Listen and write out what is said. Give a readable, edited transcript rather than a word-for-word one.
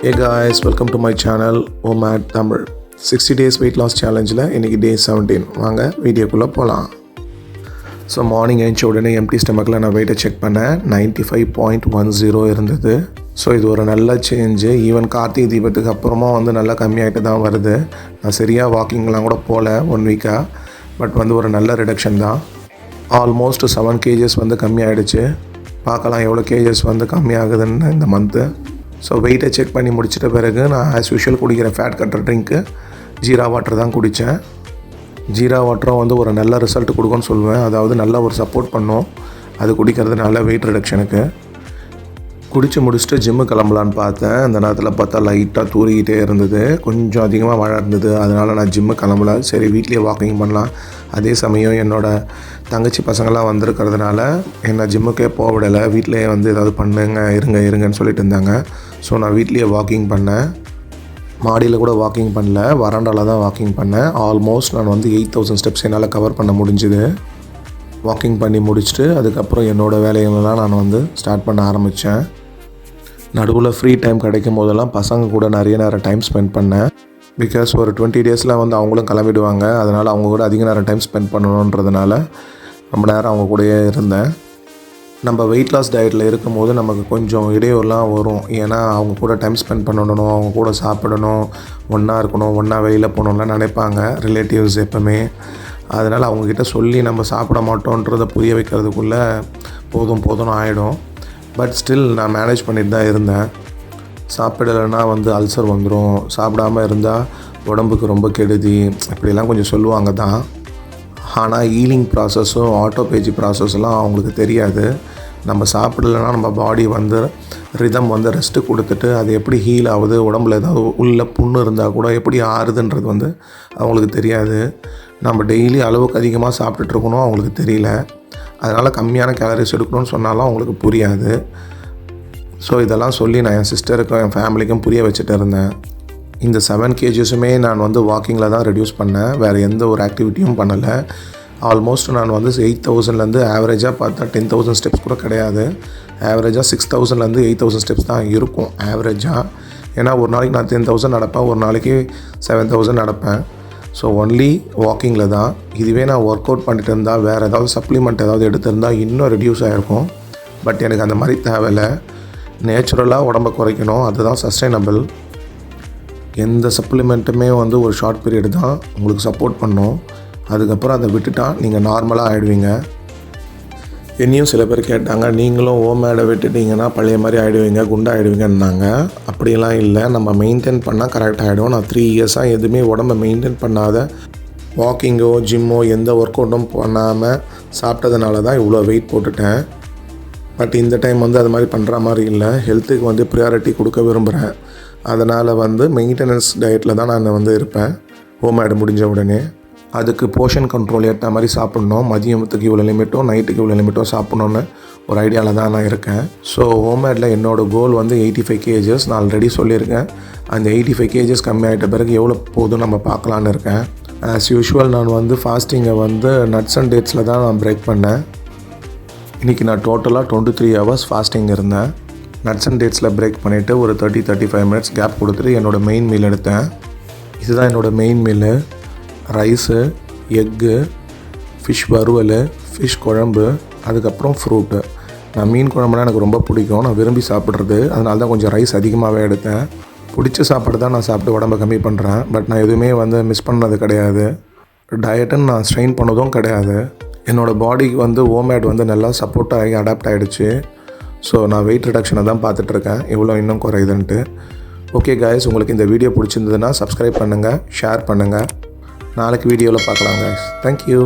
Hey guys, welcome to my channel OMAD Tamil. 60 days weight loss challenge la இன்னைக்கு day 17. வாங்க வீடியோக்குள்ள போலாம். So morning எழுந்த உடனே எம்டி ஸ்டமக்கில் நான் வெயிட்டை செக் பண்ணேன். 95.10 இருந்தது. ஸோ இது ஒரு நல்ல சேஞ்சு. ஈவன் கார்த்திகை தீபத்துக்கு அப்புறமா நல்லா கம்மியாகிட்டு தான் வருது. நான் சரியாக வாக்கிங்லாம் கூட போகல 1 வீக்காக. பட் ஒரு நல்ல ரிடக்ஷன் தான். Almost 7 kgs கம்மியாகிடுச்சு. பார்க்கலாம் எவ்வளோ கேஜஸ் கம்மியாகுதுன்னு இந்த மந்த்து. ஸோ வெயிட்டை செக் பண்ணி முடிச்சிட்ட பிறகு நான் ஆஸ் யூஷுவல் குடிக்கிற ஃபேட் கட்டர் ட்ரிங்க்கு ஜீரா வாட்டர் தான் குடித்தேன். ஜீரா வாட்டரும் ஒரு நல்ல ரிசல்ட் கொடுக்கும்னு சொல்லுவேன். அதாவது நல்ல ஒரு சப்போர்ட் பண்ணும் அது குடிக்கிறதுனால வெயிட் ரிடக்ஷனுக்கு. குடித்து முடிச்சுட்டு ஜிம்மு கிளம்பலான்னு பார்த்தேன். அந்த நேரத்தில் பார்த்தா லைட்டாக தூரிக்கிட்டே இருந்தது. கொஞ்சம் அதிகமாக மழை இருந்தது. அதனால் நான் ஜிம்மு கிளம்பல. சரி வீட்லேயே வாக்கிங் பண்ணலாம். அதே சமயம் என்னோடய தங்கச்சி பசங்களாம் வந்திருக்கிறதுனால என்னை ஜிம்முக்கே போக விடலை. வீட்டிலேயே ஏதாவது பண்ணுங்க இருங்கன்னு சொல்லிட்டு இருந்தாங்க. ஸோ நான் வீட்லேயே வாக்கிங் பண்ணேன். மாடியில் கூட வாக்கிங் பண்ணல, வராண்டாவில் தான் வாக்கிங் பண்ணேன். ஆல்மோஸ்ட் நான் 8000 ஸ்டெப்ஸ் என்னால் கவர் பண்ண முடிஞ்சுது. வாக்கிங் பண்ணி முடிச்சுட்டு அதுக்கப்புறம் என்னோடய வேலைகளெல்லாம் நான் ஸ்டார்ட் பண்ண ஆரம்பித்தேன். நடுவில் ஃப்ரீ டைம் கிடைக்கும் போதெல்லாம் பசங்க கூட நிறைய நேரம் டைம் ஸ்பெண்ட் பண்ணேன். பிகாஸ் ஒரு 20 டேஸில் அவங்களும் கிளம்பிடுவாங்க. அதனால் அவங்க கூட அதிக நேரம் டைம் ஸ்பெண்ட் பண்ணணுன்றதுனால ரொம்ப நேரம் அவங்க கூடயே இருந்தேன். நம்ம வெயிட் லாஸ் டயட்டில் இருக்கும்போது நமக்கு கொஞ்சம் இடையூறுலாம் வரும். ஏன்னா அவங்க கூட டைம் ஸ்பெண்ட் பண்ணணும், அவங்க கூட சாப்பிடணும், ஒன்றா இருக்கணும், ஒன்றா வெளியில் போகணுன்லாம் நினைப்பாங்க ரிலேட்டிவ்ஸ் எப்போவுமே. அதனால் அவங்கக்கிட்ட சொல்லி நம்ம சாப்பிட மாட்டோன்றதை புரிய வைக்கிறதுக்குள்ளே போதும்னு ஆகிடும். பட் ஸ்டில் நான் மேனேஜ் பண்ணிட்டு தான் இருந்தேன். சாப்பிடலைன்னா அல்சர் வந்துடும், சாப்பிடாமல் இருந்தால் உடம்புக்கு ரொம்ப கெடுதி, இப்படிலாம் கொஞ்சம் சொல்லுவாங்க தான். ஆனால் ஹீலிங் ப்ராசஸும் ஆட்டோபேஜி ப்ராசஸ்லாம் அவங்களுக்கு தெரியாது. நம்ம சாப்பிடலைன்னா நம்ம பாடி ரிதம் ரெஸ்ட்டு கொடுத்துட்டு அது எப்படி ஹீல் ஆகுது, உடம்புல ஏதாவது உள்ள புண்ணு இருந்தால் கூட எப்படி ஆறுதுன்றது அவங்களுக்கு தெரியாது. நம்ம டெய்லி அளவுக்கு அதிகமாக சாப்பிட்டுட்ருக்கணும் அவங்களுக்கு தெரியல. அதனால் கம்மியான கேலரிஸ் எடுக்கணும்னு சொன்னாலும் அவங்களுக்கு புரியாது. ஸோ இதெல்லாம் சொல்லி நான் என் சிஸ்டருக்கும் என் ஃபேமிலிக்கும் புரிய வச்சுட்டு இருந்தேன். இந்த 7 kgsமே நான் வாக்கிங்கில் தான் ரெடியூஸ் பண்ணேன். வேறு எந்த ஒரு ஆக்டிவிட்டியும் பண்ணலை. ஆல்மோஸ்ட் நான் 8000லேருந்து ஆவரேஜாக பார்த்தா 10,000 ஸ்டெப்ஸ் கூட கிடையாது. ஆவரேஜாக 6000லேருந்து 8000 ஸ்டெப்ஸ் தான் இருக்கும் ஆவரேஜாக. ஏன்னா ஒரு நாளைக்கு நான் 10,000 நடப்பேன், ஒரு நாளைக்கு 7,000 நடப்பேன். ஸோ ஒன்லி வாக்கிங்கில் தான். இதுவே நான் ஒர்க் அவுட் பண்ணிட்டு இருந்தால் வேறு ஏதாவது சப்ளிமெண்ட் ஏதாவது எடுத்திருந்தால் இன்னும் ரெடியூஸ் ஆகிருக்கும். பட் எனக்கு அந்த மாதிரி தேவையில்லை. நேச்சுரலாக உடம்பை குறைக்கணும், அதுதான் சஸ்டைனபிள். எந்த சப்ளிமெண்ட்டுமே ஒரு ஷார்ட் பீரியட் தான் உங்களுக்கு சப்போர்ட் பண்ணும். அதுக்கப்புறம் அதை விட்டுட்டா நீங்கள் நார்மலாக ஆகிடுவீங்க. என்னையும் சில பேர் கேட்டாங்க, நீங்களும் ஓமேடை விட்டுட்டிங்கன்னா பழைய மாதிரி ஆகிடுவீங்க, குண்டாகிடுவீங்கன்னாங்க. அப்படியெல்லாம் இல்லை, நம்ம மெயின்டைன் பண்ணால் கரெக்ட் ஆகிடும். நான் 3 இயர்ஸாக எதுவுமே உடம்பை மெயின்டைன் பண்ணாத, வாக்கிங்கோ ஜிம்மோ எந்த ஒர்க் அவுட்டும் பண்ணாமல் சாப்பிட்டதுனால தான் இவ்வளோ வெயிட் போட்டுட்டேன். பட் இந்த டைம் அது மாதிரி பண்ணுற மாதிரி இல்லை. ஹெல்த்துக்கு ப்ரியாரிட்டி கொடுக்க விரும்புகிறேன். அதனால் மெயின்டெனன்ஸ் டயட்டில் தான் நான் இருப்பேன். ஓமேடு முடிஞ்ச உடனே அதுக்கு போர்ஷன் கண்ட்ரோல் ஏற்ற மாதிரி சாப்பிட்ணும். மதியத்துக்கு இவ்வளோ லிமிட்டோ நைட்டுக்கு இவ்வளோ லிமிட்டோ சாப்பிட்ணுன்னு ஒரு ஐடியாவில் தான் நான் இருக்கேன். ஸோ ஓமேடில் என்னோடய கோல் 85 kgs. நான் ஆல்ரெடி சொல்லியிருக்கேன். அந்த 85 kgs கம்மியாகிட்ட பிறகு எவ்வளோ போதும் நம்ம பார்க்கலான்னு இருக்கேன். ஆஸ் யூஷுவல் நான் ஃபாஸ்டிங்கை நட்ஸ் அண்ட் டேட்ஸில் தான் நான் பிரேக் பண்ணேன். இன்றைக்கி நான் டோட்டலாக 23 hours ஃபாஸ்டிங் இருந்தேன். நட்ஸ் அண்ட் டேட்ஸில் பிரேக் பண்ணிவிட்டு ஒரு 30-35 minutes கேப் கொடுத்துட்டு என்னோடய மெயின் மீல் எடுத்தேன். இதுதான் என்னோடய main meal. Rice, egg, fish வறுவல், ஃபிஷ் குழம்பு, அதுக்கப்புறம் ஃப்ரூட்டு. நான் மீன் குழம்புனா எனக்கு ரொம்ப பிடிக்கும், நான் விரும்பி சாப்பிட்றது. அதனால தான் கொஞ்சம் ரைஸ் அதிகமாகவே எடுத்தேன். பிடிச்ச சாப்பாடு தான் நான் சாப்பிட்டு உடம்பை கம்மி பண்ணுறேன். பட் நான் எதுவுமே மிஸ் பண்ணது கிடையாது. டயட்டுன்னு நான் ஸ்ட்ரெயின் பண்ணதும் கிடையாது. என்னோடய பாடிக்கு ஓமேட் நல்லா சப்போர்ட் ஆகி அடாப்ட் ஆகிடுச்சு. ஸோ நான் வெயிட் ரிடக்ஷனை தான் பார்த்துட்ருக்கேன், எவ்வளோ இன்னும் குறையுதுன்ட்டு. ஓகே காய்ஸ், உங்களுக்கு இந்த வீடியோ பிடிச்சிருந்ததுன்னா சப்ஸ்கிரைப் பண்ணுங்கள், ஷேர் பண்ணுங்கள். நாளைக்கு வீடியோவில் பார்க்கலாம் காய்ஸ். தேங்க்யூ.